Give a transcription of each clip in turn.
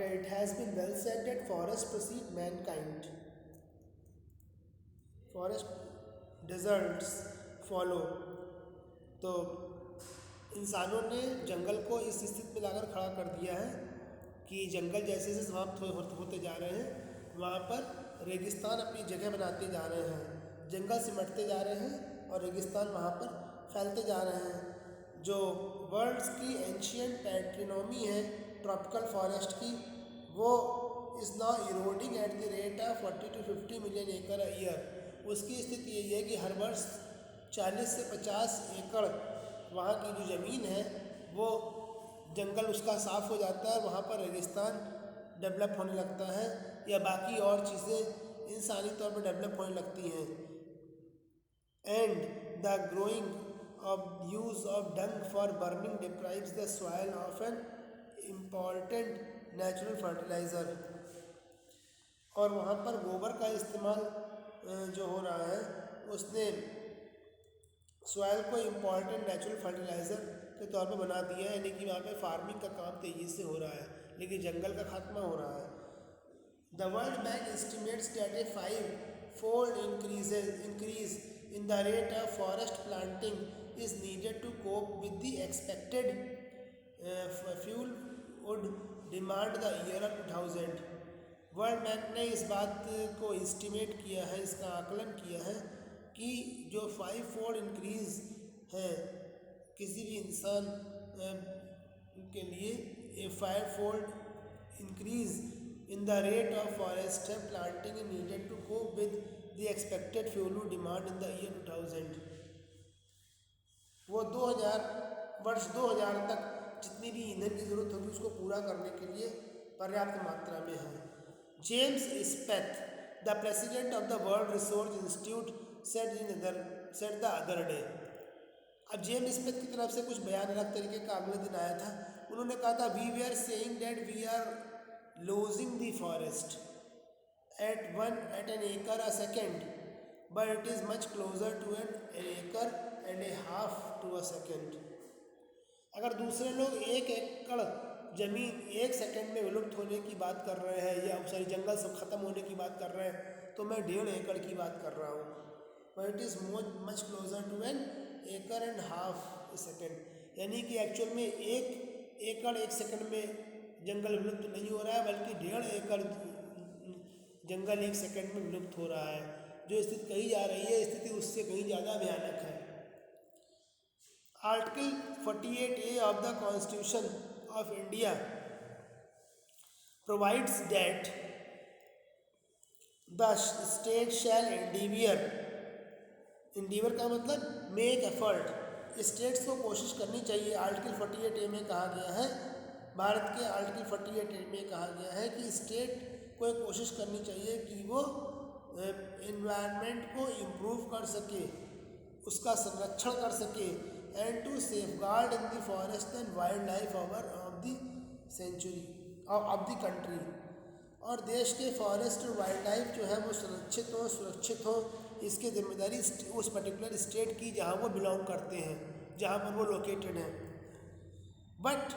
it has been well said that forest precede mankind. Forest deserts follow. तो इंसानों ने जंगल को इस स्थिति में लाकर खड़ा कर दिया है कि जंगल जैसे जैसे समाप्त होते जा रहे हैं, वहाँ पर रेगिस्तान अपनी जगह बनाते जा रहे हैं, जंगल सिमटते जा रहे हैं और रेगिस्तान वहाँ पर फैलते जा रहे हैं। जो वर्ल्ड्स की एंशियंट पैट्रिनोमी है ट्रॉपिकल फॉरेस्ट की, वो is now eroding eight the rate of 40 to 50 million एकड़ अ ईयर। उसकी स्थिति यही है कि हर वर्ष 40 से 50 एकड़ वहाँ की जो ज़मीन है वो जंगल उसका साफ़ हो जाता है, वहाँ पर रेगिस्तान डेवलप होने लगता है या बाकी और चीज़ें इंसानी तौर पर डेवलप होने लगती हैं। And the growing of use of dung for burning deprives the soil of an important natural fertiliser. और वहाँ पर गोबर का इस्तेमाल जो हो रहा है उसने सॉइल को इम्पॉर्टेंट नेचुरल फर्टिलाइज़र के तौर पर बना दिया है, यानी कि वहाँ पे फार्मिंग का काम तेज़ी से हो रहा है, लेकिन जंगल का खात्मा हो रहा है। The world bank estimates that A 5-fold increase in the rate of forest planting is needed to cope with the expected fuel wood demand the year of 2000। World bank ने इस बात को एस्टिमेट किया है, इसका आकलन किया है कि जो 5-fold इंक्रीज़ है किसी भी इंसान के लिए, a 5-fold increase in the rate of forest planting needed to cope with the expected fuel demand in the year 2000। वो 2000 तक जितनी भी ईंधन की ज़रूरत होगी उसको पूरा करने के लिए पर्याप्त मात्रा में है। James Speth, the president of the World Resource Institute, said the other day. अब जेम्स स्मिथ की तरफ से कुछ बयान अलग तरीके का अगले दिन आया था। उन्होंने कहा था we we are saying that we are losing the forest at an acre a second, but it is much closer to an acre and a half to a second. अगर दूसरे लोग 1 एकड़ ज़मीन 1 सेकेंड में विलुप्त होने की बात कर रहे हैं या सारी जंगल सब खत्म होने की बात कर रहे हैं, तो मैं 1.5 एकड़ की बात कर रहा हूँ। But it is much closer to an acre and half second, यानी कि एक्चुअल में 1 एकड़ 1 सेकेंड में जंगल विलुप्त नहीं हो रहा है, बल्कि 1.5 एकड़ जंगल 1 सेकेंड में विलुप्त हो रहा है। जो स्थिति कही जा रही है, स्थिति उससे कहीं ज़्यादा भयानक है। Article 48A of the Constitution of India provides that the state shall endeavor का मतलब मेक एफर्ट, स्टेट्स को कोशिश करनी चाहिए। आर्टिकल 48A में कहा गया है, भारत के आर्टिकल 48A में कहा गया है कि स्टेट को कोशिश करनी चाहिए कि वो एनवायरनमेंट को इम्प्रूव कर सके, उसका संरक्षण कर सके, and to safeguard in the forest and wild life of the century of the country. और देश के फॉरेस्ट और वाइल्ड लाइफ जो है वो सुरक्षित हो, इसकी जिम्मेदारी उस पर्टिकुलर स्टेट की जहाँ वो बिलोंग करते हैं, जहाँ पर वो लोकेटेड हैं। But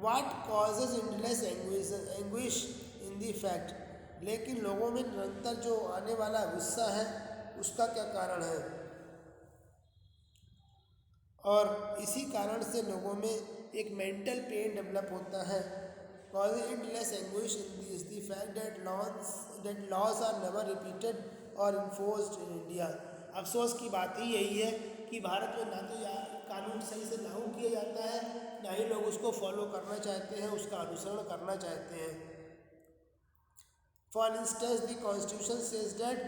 what causes endless anguish in the fact, लेकिन लोगों में निरंतर जो आने वाला गुस्सा है उसका क्या कारण है? और इसी कारण से लोगों में एक मेंटल पेन डेवलप होता है। Causing endless anguish is the fact that laws are never repeated or enforced in India। अफसोस की बात ही यही है कि भारत में ना तो कानून सही से लागू किया जाता है, ना ही लोग उसको फॉलो करना चाहते हैं, उसका अनुसरण करना चाहते हैं। For instance, the Constitution says that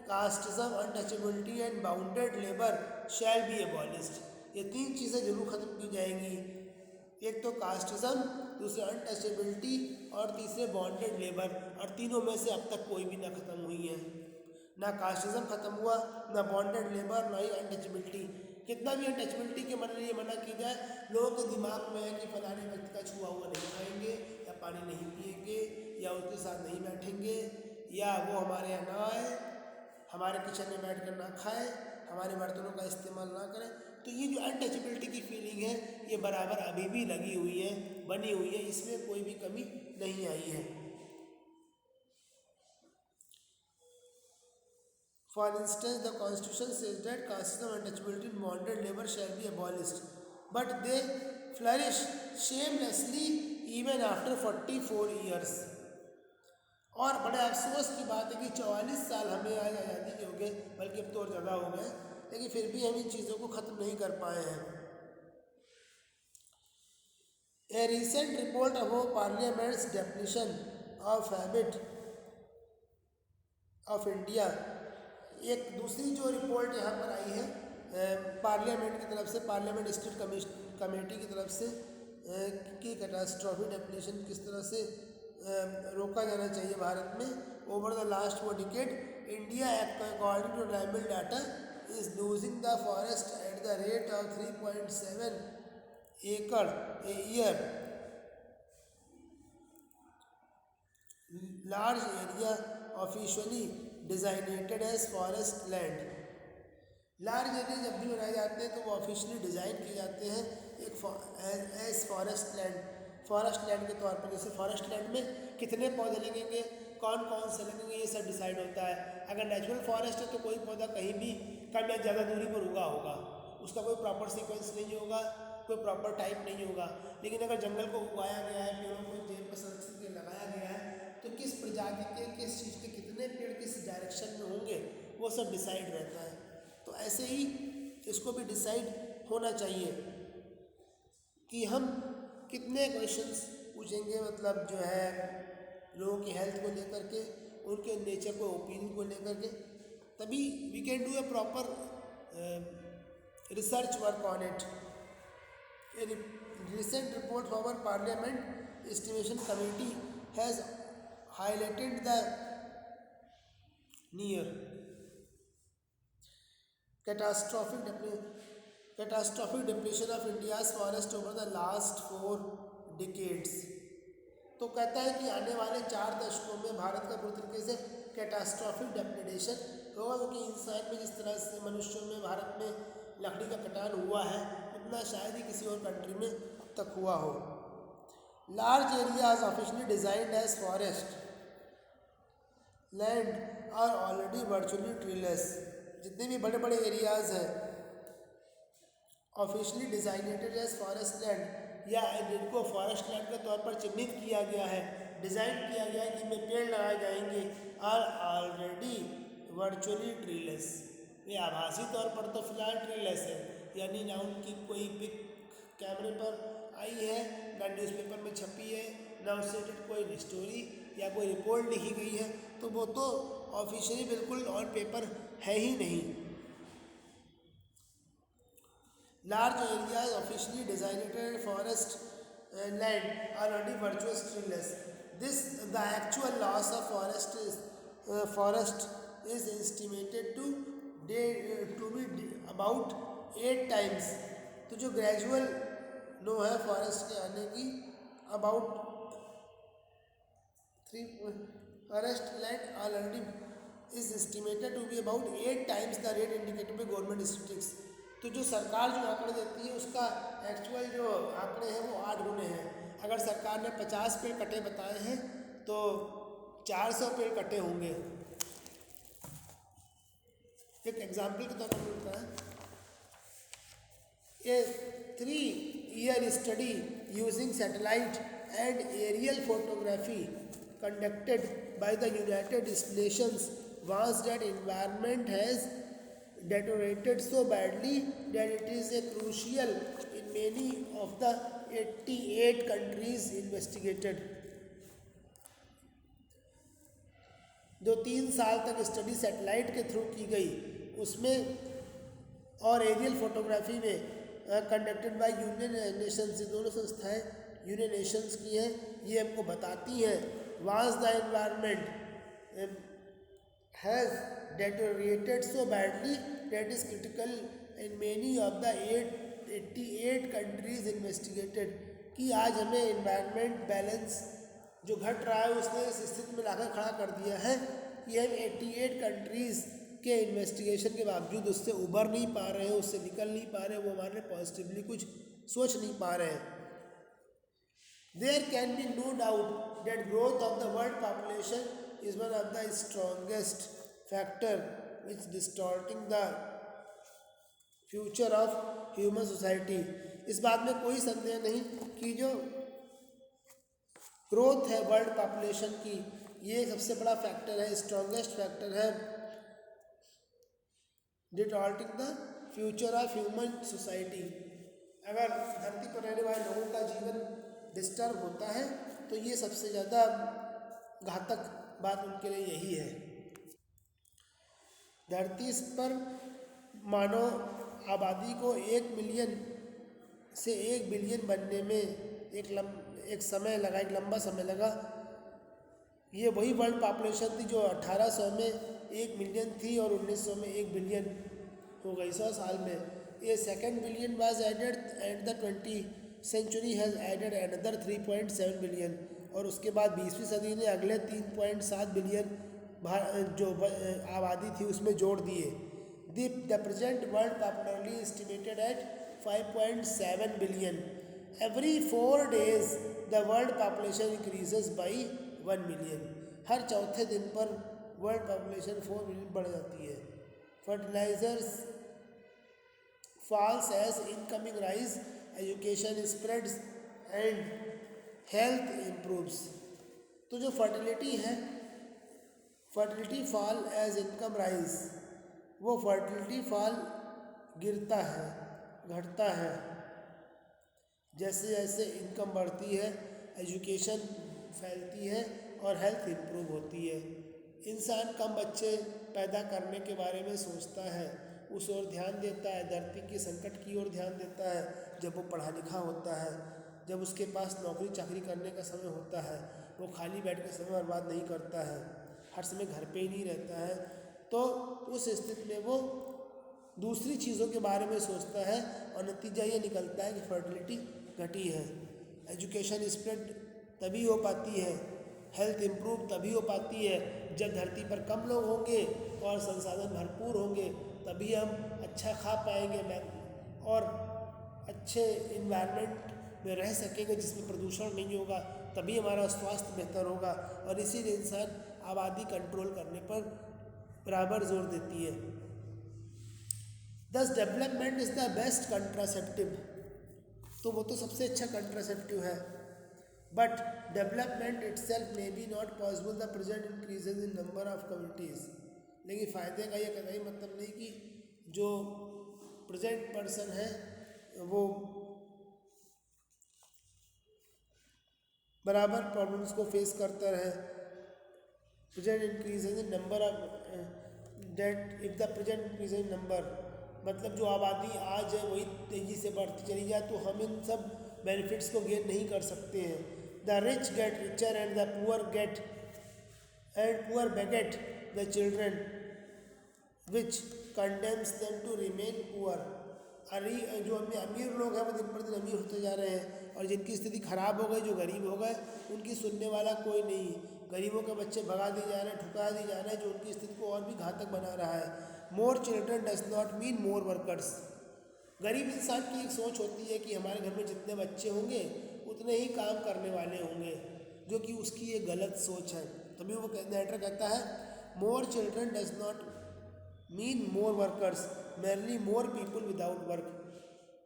casteism, untouchability and bounded labor shall be abolished। ये 3 चीज़ें जरूर खत्म की जाएंगी, एक तो कास्टिज्म, दूसरे अनटचेबिलिटी और तीसरे बॉन्डेड लेबर। और तीनों में से अब तक कोई भी ना ख़त्म हुई है, ना कास्टिज्म ख़त्म हुआ, ना बॉन्डेड लेबर, ना ही अनटचेबिलिटी। कितना भी अनटचेबिलिटी के लिए मना की जाए, लोगों के दिमाग में है कि फलाने व्यक्ति का छुआ हुआ नहीं खाएंगे, या पानी नहीं पिएंगे, या उसके साथ नहीं बैठेंगे, या वो हमारे यहाँ ना आए, हमारे किचन में बैठ कर ना खाए, हमारे बर्तनों का इस्तेमाल ना करें। तो ये जो अनटचेबिलिटी की फीलिंग है ये बराबर अभी भी लगी हुई है, बनी हुई है, इसमें कोई भी कमी नहीं आई है। For instance, the Constitution says that casteism and untouchability in bonded labor shall be abolished, but they flourish shamelessly even after 44 years. और बड़े अफसोस की बात है कि 44 साल हमें आज आज़ादी के हो गए, बल्कि अब तो और ज़्यादा हो गए, लेकिन फिर भी हम इन चीज़ों को ख़त्म नहीं कर पाए हैं। A recent report about Parliament's definition of habit of India, एक दूसरी जो रिपोर्ट यहाँ पर आई है पार्लियामेंट की तरफ से, पार्लियामेंट स्टेट कमेटी की तरफ से, कि कैटास्ट्रॉफी डेफिनेशन किस तरह से रोका जाना चाहिए भारत में। Over the last 4 decade, India according to tribal data is losing the forest at the rate of 3.7 acre a year. Large area officially designated as forest land. Large area जब भी बनाए जाते हैं तो वो ऑफिशियली डिज़ाइन किए जाते हैं एक एज फॉरेस्ट लैंड के तौर पर। जैसे फॉरेस्ट लैंड में कितने पौधे लगेंगे, कौन कौन से लगेंगे, ये सब डिसाइड होता है। अगर नेचुरल फॉरेस्ट है तो कोई पौधा कहीं भी कम या ज़्यादा दूरी पर उगा होगा, उसका कोई प्रॉपर सीक्वेंस नहीं होगा, कोई प्रॉपर टाइप नहीं होगा। लेकिन अगर जंगल को उगाया गया है, पेड़ों को जेब पर संरक्षण के लगाया गया है, तो किस प्रजाति के, किस चीज़ के कितने पेड़ किस डायरेक्शन में होंगे वो सब डिसाइड रहता है। तो ऐसे ही इसको भी डिसाइड होना चाहिए कि हम कितने क्वेश्चंस पूछेंगे, मतलब जो है लोगों की हेल्थ को लेकर के, उनके नेचर को, ओपिनियन को लेकर के, तभी we can do a proper research work on it. A recent report from our Parliament Estimation Committee has highlighted the near catastrophic depletion of India's forest over the last 4 decades. तो कहता है कि आने वाले 4 दशकों में भारत का पूरी तरीके से कैटास्ट्रॉफिक डेप्रेडेशन होगा, क्योंकि इंसान में जिस तरह से मनुष्यों में भारत में लकड़ी का कटान हुआ है उतना शायद ही किसी और कंट्री में अब तक हुआ हो। Large areas officially designed as forest land are already virtually treeless. जितने भी बड़े बड़े एरियाज हैं officially designated as forest land, या जिनको फॉरेस्ट लैंड के तौर पर चिन्हित किया गया है, डिज़ाइन किया गया है कि इनमें पेड़ लगाए जाएंगे, आर ऑलरेडी वर्चुअली ट्रीलेस। ये आभासी तौर पर तो फिलहाल ट्रीलेस है, यानी ना उनकी कोई पिक कैमरे पर आई है, ना न्यूज़पेपर में छपी है, ना उससे कोई स्टोरी या कोई रिपोर्ट लिखी गई है, तो वो तो ऑफिशियली बिल्कुल ऑन पेपर है ही नहीं। Large areas officially designated forest land are already virtuous treeless. This the actual loss of forest is estimated to be about 8 times। तो जो ग्रेजुअल लो है फॉरेस्ट के आने की, about 3 forest land already is estimated to be about 8 times the rate indicated by government statistics. तो जो सरकार जो आंकड़े देती है उसका एक्चुअल जो आंकड़े हैं वो 8 गुने हैं। अगर सरकार ने 50 पेड़ कटे बताए हैं तो 400 पेड़ कटे होंगे। एक एग्जाम्पल के तौर पर मिलता है, ए 3-year study using satellite and aerial photography conducted by the United Nations was that environment has deteriorated so badly that it is a crucial in many of the 88 countries investigated। जो 3 साल तक study satellite के through की गई उसमें और aerial photography में conducted by union Nations, ये दोनों संस्थाएं यूनियन नेशंस की हैं, ये हमको बताती हैं वांस the environment has deteriorated so badly that is critical in many of the 88 countries investigated। कि आज हमें environment balance जो घट रहा है उसने इस स्थिति में लाकर खड़ा कर दिया है कि हम 88 कंट्रीज़ के इन्वेस्टिगेशन के बावजूद उससे उबर नहीं पा रहे हैं, उससे निकल नहीं पा रहे हैं, वो हमारे लिए पॉजिटिवली कुछ सोच नहीं पा रहे हैं। There can be no doubt that growth of the world population is one of the strongest factor which distorting the future of human society। इस बात में कोई संदेह नहीं कि जो ग्रोथ है वर्ल्ड पॉपुलेशन की, ये सबसे बड़ा फैक्टर है, स्ट्रॉन्गेस्ट फैक्टर है distorting the future of human society. अगर धरती पर रहने वाले लोगों का जीवन डिस्टर्ब होता है तो ये सबसे ज़्यादा घातक बात उनके लिए यही है। धरती पर मानव आबादी को 1 मिलियन से 1 बिलियन बनने में एक समय लगा, एक लंबा समय लगा। ये वही वर्ल्ड पॉपुलेशन थी जो 1800 में 1 मिलियन थी और 1900 में 1 बिलियन हो गई 100 साल में। ये second billion was added and the 20th century has added another 3.7 billion, और उसके बाद 20वीं सदी ने अगले 3.7 बिलियन जो आबादी थी उसमें जोड़ दिए। The present world popularly estimated at 5.7 billion. Every 4 days the world population increases by 1 million. हर चौथे दिन पर वर्ल्ड पॉपुलेशन 4 मिलियन बढ़ जाती है। Fertilisers falls as incoming rise, education spreads and health improves. तो जो फर्टिलिटी है, fertility fall as income rise, वो फर्टिलिटी फॉल गिरता है, घटता है जैसे जैसे इनकम बढ़ती है, एजुकेशन फैलती है और हेल्थ इम्प्रूव होती है। इंसान कम बच्चे पैदा करने के बारे में सोचता है, उस ओर ध्यान देता है, धरती के संकट की ओर ध्यान देता है जब वो पढ़ा लिखा होता है, जब उसके पास नौकरी चाकरी करने का समय होता है, वो खाली बैठ के समय बर्बाद नहीं करता है, हर समय घर पे ही नहीं रहता है। तो उस स्थिति में वो दूसरी चीज़ों के बारे में सोचता है और नतीजा ये निकलता है कि फर्टिलिटी घटी है। एजुकेशन स्प्रेड तभी हो पाती है, हेल्थ इम्प्रूव तभी हो पाती है जब धरती पर कम लोग होंगे और संसाधन भरपूर होंगे, तभी हम अच्छा खा पाएंगे और अच्छे इन्वायरमेंट में रह सकेंगे जिसमें प्रदूषण नहीं होगा, तभी हमारा स्वास्थ्य बेहतर होगा। और इसीलिए इंसान आबादी कंट्रोल करने पर बराबर जोर देती है। दस development is the best contraceptive, तो वो तो सबसे अच्छा कंट्रासेप्टिव है। But development itself may be not possible the present increases in number of communities. लेकिन फ़ायदे का ये कहीं मतलब नहीं कि जो प्रेजेंट पर्सन है वो बराबर प्रॉब्लम्स को फेस करता रहे। Present increases in number of debt if the present increase in number, मतलब जो आबादी आज है वही तेज़ी से बढ़ती चली जाए तो हम इन सब बेनिफिट्स को गेन नहीं कर सकते हैं। The rich get richer and the poor beget the children which condemns them to remain poor. अरे जो अमीर लोग हैं वो दिन पर दिन अमीर होते जा रहे हैं और जिनकी स्थिति खराब हो गई, जो गरीब हो गए, उनकी सुनने वाला कोई नहीं। गरीबों के बच्चे भगा दिए जा रहे हैं, ठुकरा दिए जा रहे हैं, जो उनकी स्थिति को और भी घातक बना रहा है। More children does not mean more workers. गरीब इंसान की एक सोच होती है कि हमारे घर में जितने बच्चे होंगे उतने ही काम करने वाले होंगे, जो कि उसकी एक गलत सोच है। तभी वो नैटर कहता है more children does not mean more workers, mainly more people without work.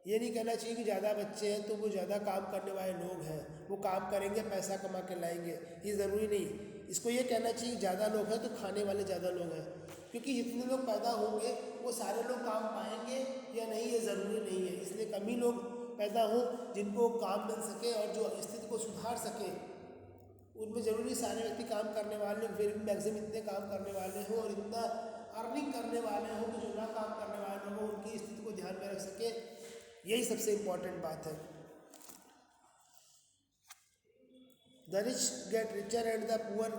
ये नहीं कहना चाहिए कि ज़्यादा बच्चे हैं तो वो ज़्यादा काम करने वाले लोग हैं, वो काम करेंगे पैसा कमा के लाएंगे, ये ज़रूरी नहीं। इसको ये कहना चाहिए कि ज़्यादा लोग हैं तो खाने वाले ज़्यादा लोग हैं, क्योंकि जितने लोग पैदा होंगे वो सारे लोग काम पाएंगे या नहीं ये ज़रूरी नहीं है। इसलिए कम ही लोग पैदा हों जिनको काम मिल सके और जो स्थिति को सुधार सके, उनमें ज़रूरी सारे व्यक्ति काम करने वाले लोग फिर भी मैक्सिमम इतने काम करने वाले हों और इतना अर्निंग करने वाले हों कि जो ना काम करने वाले लोग उनकी स्थिति को ध्यान में रख सके। यही सबसे इम्पोर्टेंट बात है। The rich get richer and the poor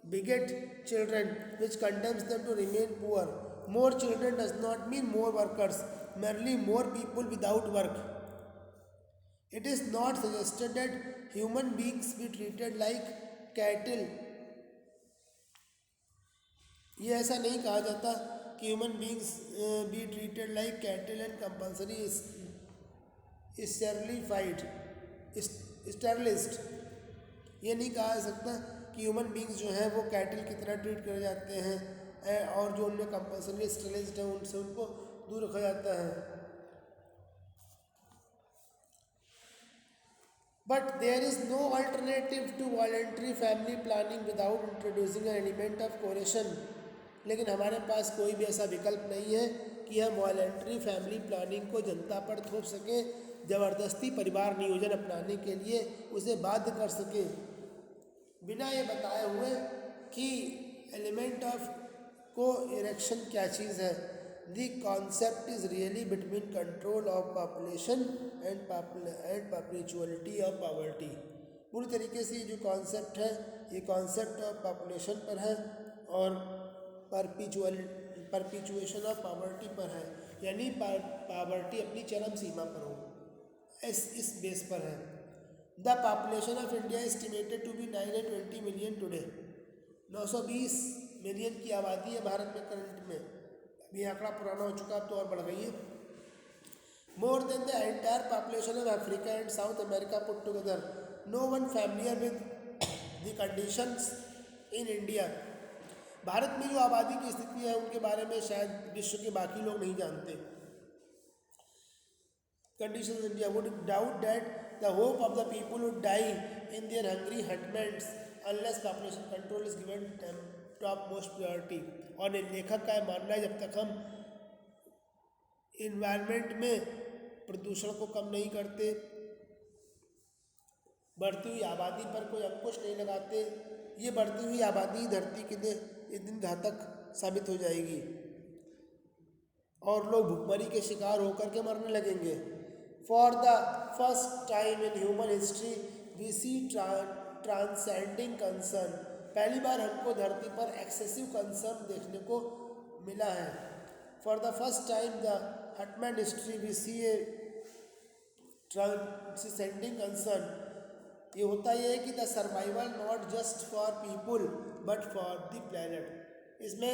beget children which condemns them to remain poor. More children does not mean more workers, merely more people without work. It is not suggested that human beings be treated like cattle ये ऐसा नहीं कहा जाता कि human beings be treated like cattle and compulsory sterilised sterilised. ये नहीं कहा जा सकता कि ह्यूमन बींग्स जो हैं वो कैटल की तरह ट्रीट करे जाते हैं और जो उनमें कंपल्सरी स्टेरलिस्ट है उनसे उनको दूर रखा जाता है। But there is no alternative to voluntary family planning without introducing an element of coercion। लेकिन हमारे पास कोई भी ऐसा विकल्प नहीं है कि हम वॉलेंट्री फैमिली प्लानिंग को जनता पर थोप सकें, ज़बरदस्ती परिवार नियोजन अपनाने के लिए उसे बाध्य कर सकें, बिना ये बताए हुए कि एलिमेंट ऑफ को इरेक्शन क्या चीज़ है। The concept is really between control of population and perpetuality of poverty. पूरी तरीके से ये जो कॉन्सेप्ट है ये कॉन्सेप्ट ऑफ पॉपुलेशन पर है और परपिचुएशन ऑफ पॉवर्टी पर है, यानी पॉवर्टी अपनी चरम सीमा पर हो, इस बेस पर है। The population of India estimated to be 920 million today. 920 million की आबादी है भारत में करंट में। ये आंकड़ा पुराना हो चुका, अब तो और बढ़ गई है। More than the entire population of Africa and South America put together. No one familiar with the conditions in India. Bharat में जो आबादी की स्थिति है उनके बारे में शायद विश्व के बाकी लोग नहीं जानते। Conditions in India would doubt that the hope of the people would die in their hungry hutments unless population control is given topmost priority। और लेखक का मानना है जब तक हम इन्वायरमेंट में प्रदूषण को कम नहीं करते, बढ़ती हुई आबादी पर कोई अंकुश नहीं लगाते, ये बढ़ती हुई आबादी धरती के लिए एक दिन घातक साबित हो जाएगी और लोग भुखमरी के शिकार होकर के मरने लगेंगे। For the first time in human history, we see transcending concern। पहली बार हमको धरती पर एक्सेसिव कंसर्न देखने को मिला है। For the first time the human history we see a transcending concern। ये होता ये है कि the survival not just for people but for the planet। इसमें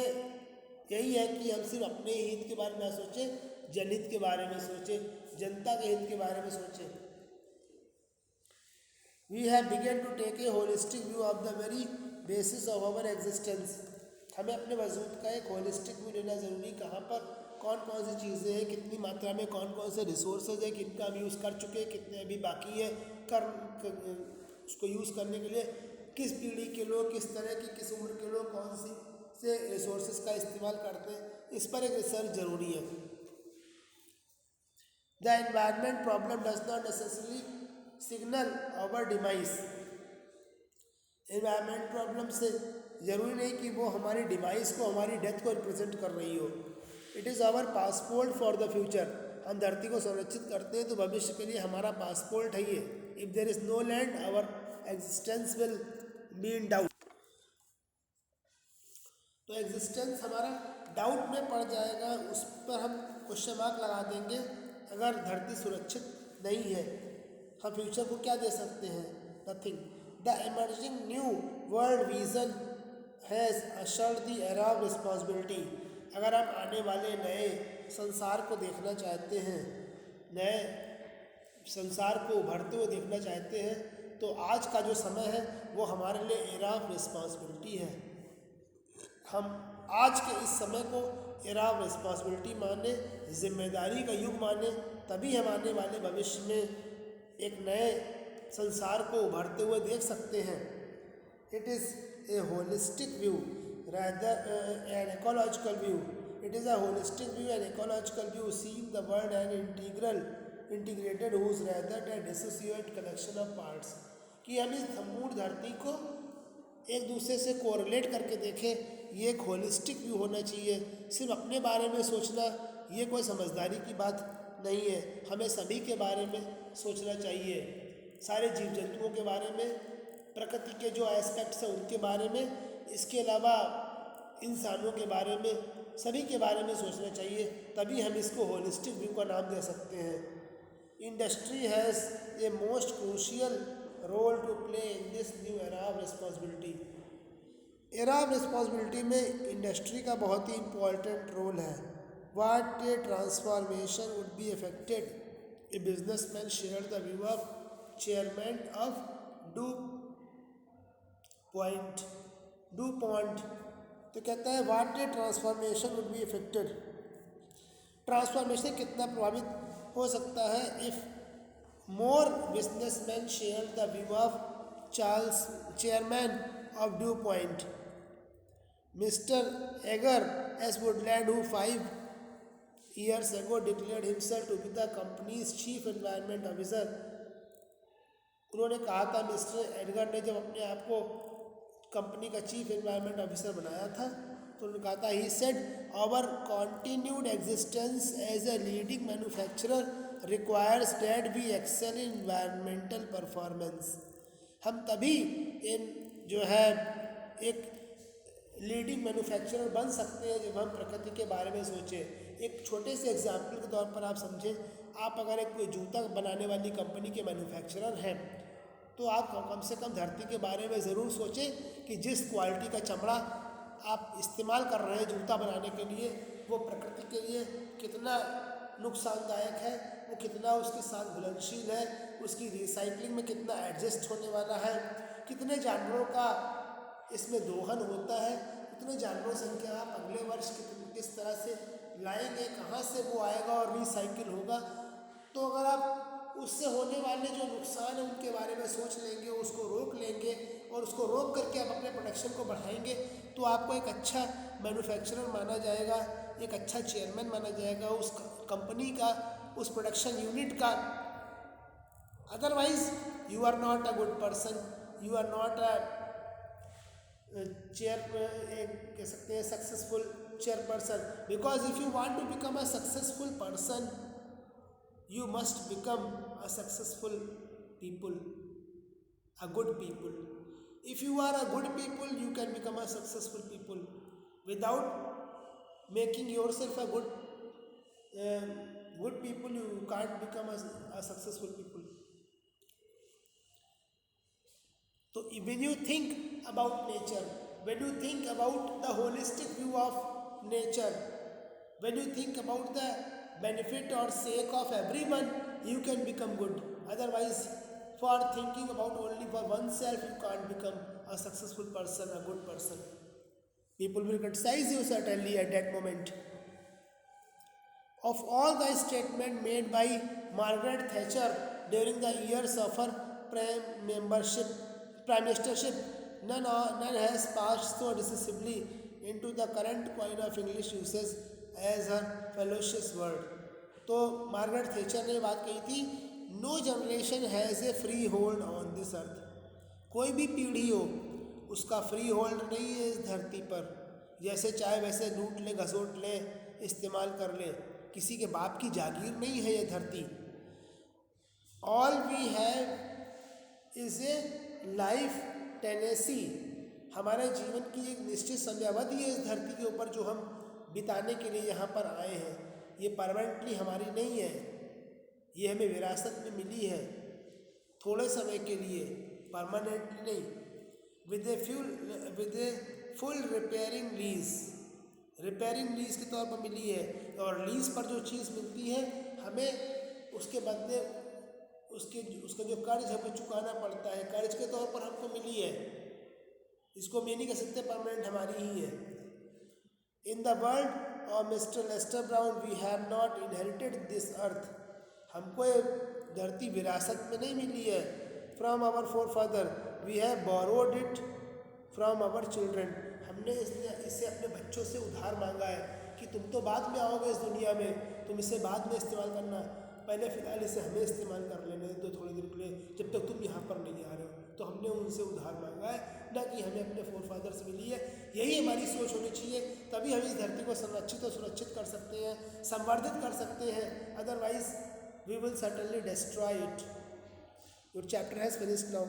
यही है कि हम सिर्फ अपने हित के बारे में ना सोचें, जनहित के बारे में सोचें, जनता के हित के बारे में सोचें। We have begun to take a holistic view of the very basis of our existence. हमें अपने वजूद का एक होलिस्टिक व्यू लेना ज़रूरी, कहाँ पर कौन कौन सी चीज़ें हैं, कितनी मात्रा में कौन कौन से रिसोर्सेज हैं, कितना हम यूज़ कर चुके हैं, कितने अभी बाकी है उसको यूज़ करने के लिए, किस पीढ़ी के लोग, किस तरह की, किस उम्र के लोग कौन सी से रिसोर्सेज का इस्तेमाल करते हैं, इस पर एक रिसर्च ज़रूरी है। The environment problem does not necessarily signal our demise. Environment problem से ज़रूरी नहीं कि वो हमारी डिमाइस को, हमारी डेथ को रिप्रेजेंट कर रही हो। It is our passport for the future. हम धरती को संरक्षित करते हैं तो भविष्य के लिए हमारा पासपोर्ट है ये। If there is no land our existence will be in doubt. तो एग्जिस्टेंस हमारा डाउट में पड़ जाएगा, उस पर हम क्वेश्चन मार्क लगा देंगे अगर धरती सुरक्षित नहीं है। हम फ्यूचर को क्या दे सकते हैं? Nothing. The emerging new world vision has ushered the era of responsibility. अगर हम आने वाले नए संसार को देखना चाहते हैं, नए संसार को उभरते हुए देखना चाहते हैं, तो आज का जो समय है वो हमारे लिए एरा ऑफ रिस्पॉन्सिबिलिटी है। हम आज के इस समय को एरा ऑफ रिस्पॉन्सिबिलिटी माने, जिम्मेदारी का युग माने, तभी हम आने वाले भविष्य में एक नए संसार को उभरते हुए देख सकते हैं। It is a holistic view rather an ecological view। It is a holistic view, an ecological view, seeing the world an integrated whole rather than dissociate collection of parts। कि हम इस संपूर्ण धरती को एक दूसरे से कोरिलेट करके देखें, ये एक होलिस्टिक व्यू होना चाहिए। सिर्फ अपने बारे में सोचना ये कोई समझदारी की बात नहीं है, हमें सभी के बारे में सोचना चाहिए, सारे जीव जंतुओं के बारे में, प्रकृति के जो एस्पेक्ट्स हैं उनके बारे में, इसके अलावा इंसानों के बारे में, सभी के बारे में सोचना चाहिए, तभी हम इसको होलिस्टिक व्यू का नाम दे सकते हैं। Industry has a most crucial role to play in this new era of responsibility. Era of responsibility में इंडस्ट्री का बहुत ही इम्पोर्टेंट रोल है। What a transformation would be affected a businessman share the view of chairman of DuPont. तो कहता है what a transformation would be affected, transformation कितना प्रभावित हो सकता है if more businessman share the view of Charles chairman of Dew Point. Mr. Edgar S. Woodland, who 5 years ago declared himself to be the company's chief environment officer, उन्होंने कहा था, mister Edgar ने जब अपने आप को कंपनी का chief environment officer बनाया था तो उन्होंने कहा था, he said our continued existence as a leading manufacturer requires that we excel in environmental performance. हम तभी इन जो है एक लीडिंग मैन्युफैक्चरर बन सकते हैं जब हम प्रकृति के बारे में सोचें। एक छोटे से एग्जाम्पल के तौर पर आप समझें, आप अगर एक कोई जूता बनाने वाली कंपनी के मैन्युफैक्चरर हैं तो आप कम से कम धरती के बारे में ज़रूर सोचें कि जिस क्वालिटी का चमड़ा आप इस्तेमाल कर रहे हैं जूता बनाने के लिए वो प्रकृति के लिए कितना नुकसानदायक है, वो कितना उसके साथ घुलनशील है, उसकी रिसाइकलिंग में कितना एडजस्ट होने वाला है, कितने जानवरों का इसमें दोहन होता है, उतने जानवरों संख्या आप अगले वर्ष किस तरह से लाएंगे, कहाँ से वो आएगा और रिसाइकिल होगा। तो अगर आप उससे होने वाले जो नुकसान है उनके बारे में सोच लेंगे, उसको रोक लेंगे और उसको रोक करके आप अपने प्रोडक्शन को बढ़ाएंगे तो आपको एक अच्छा मैन्युफैक्चरर माना जाएगा, एक अच्छा चेयरमैन माना जाएगा उस कंपनी का, उस प्रोडक्शन यूनिट का। Otherwise you are not a good person, you are not a कह सकते हैं successful chairperson, because if you want to become a successful person you must become a successful people, a good people. If you are a good people you can become a successful people. Without making yourself a good people you can't become a successful people. So when you think about nature, when you think about the holistic view of nature, when you think about the benefit or sake of everyone, you can become good. Otherwise, for thinking about only for oneself, you can't become a successful person, a good person. People will criticize you certainly at that moment. Of all the statements made by Margaret Thatcher during the years of her prime ministership, none has passed so decisively into the current coin of English usage as her fallacious word. तो Margaret Thatcher ने बात कही थी, no generation has a freehold on this earth. कोई भी पीढ़ी हो उसका फ्री होल्ड नहीं है इस धरती पर, जैसे चाहे वैसे लूट ले, घसोट ले, इस्तेमाल कर ले, किसी के बाप की जागीर नहीं है ये धरती। All we have is a life tenancy, हमारे जीवन की एक निश्चित समयावधि है इस धरती के ऊपर जो हम बिताने के लिए यहाँ पर आए हैं। ये परमानेंटली हमारी नहीं है, ये हमें विरासत में मिली है थोड़े समय के लिए, परमानेंटली नहीं। With a full repairing lease के तौर पर मिली है, और लीज पर जो चीज़ मिलती है हमें उसके बदले उसका जो कर्ज है वो चुकाना पड़ता है, कर्ज के तौर पर हमको मिली है। इसको मैं नहीं कह सकते परमानेंट हमारी ही है। In the world of Mister Lester Brown we have not inherited this earth, हमको ये धरती विरासत में नहीं मिली है। From our forefather we have borrowed it from our children, हमने इसे अपने बच्चों से उधार मांगा है कि तुम तो बाद में आओगे इस दुनिया में, तुम इसे बाद में इस्तेमाल करना, पहले फ़िलहाल इसे हमें इस्तेमाल कर लेने दो थोड़ी देर के लिए, जब तक तुम यहाँ पर नहीं आ रहे हो। तो हमने उनसे उधार मांगा है, ना कि हमें अपने फोरफादर से मिली है। यही हमारी सोच होनी चाहिए, तभी हम इस धरती को संरक्षित और सुरक्षित कर सकते हैं, संवर्धित कर सकते हैं। Otherwise we will certainly destroy it. Your chapter has finished now.